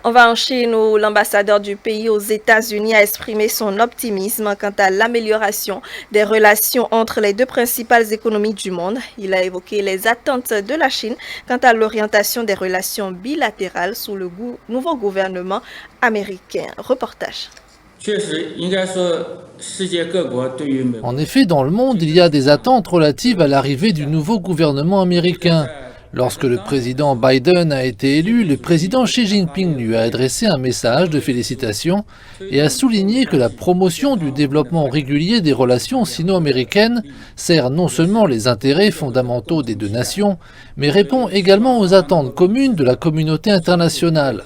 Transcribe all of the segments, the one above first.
On va en Chine où l'ambassadeur du pays aux États-Unis a exprimé son optimisme quant à l'amélioration des relations entre les deux principales économies du monde. Il a évoqué les attentes de la Chine quant à l'orientation des relations bilatérales sous le nouveau gouvernement américain. Reportage. En effet, dans le monde, il y a des attentes relatives à l'arrivée du nouveau gouvernement américain. Lorsque le président Biden a été élu, le président Xi Jinping lui a adressé un message de félicitations et a souligné que la promotion du développement régulier des relations sino-américaines sert non seulement les intérêts fondamentaux des deux nations, mais répond également aux attentes communes de la communauté internationale.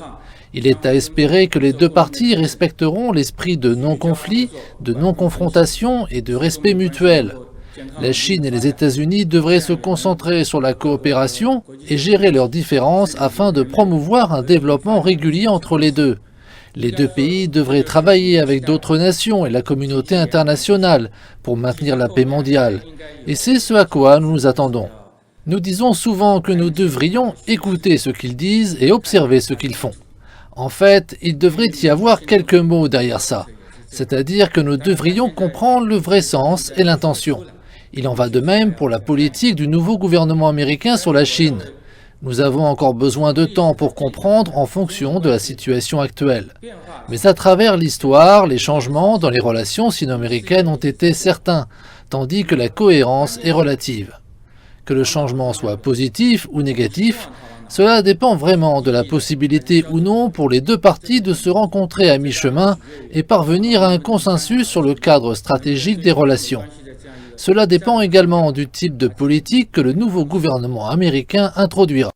Il est à espérer que les deux parties respecteront l'esprit de non-conflit, de non-confrontation et de respect mutuel. La Chine et les États-Unis devraient se concentrer sur la coopération et gérer leurs différences afin de promouvoir un développement régulier entre les deux. Les deux pays devraient travailler avec d'autres nations et la communauté internationale pour maintenir la paix mondiale. Et c'est ce à quoi nous nous attendons. Nous disons souvent que nous devrions écouter ce qu'ils disent et observer ce qu'ils font. En fait, il devrait y avoir quelques mots derrière ça, c'est-à-dire que nous devrions comprendre le vrai sens et l'intention. Il en va de même pour la politique du nouveau gouvernement américain sur la Chine. Nous avons encore besoin de temps pour comprendre en fonction de la situation actuelle. Mais à travers l'histoire, les changements dans les relations sino-américaines ont été certains, tandis que la cohérence est relative. Que le changement soit positif ou négatif, cela dépend vraiment de la possibilité ou non pour les deux parties de se rencontrer à mi-chemin et parvenir à un consensus sur le cadre stratégique des relations. Cela dépend également du type de politique que le nouveau gouvernement américain introduira.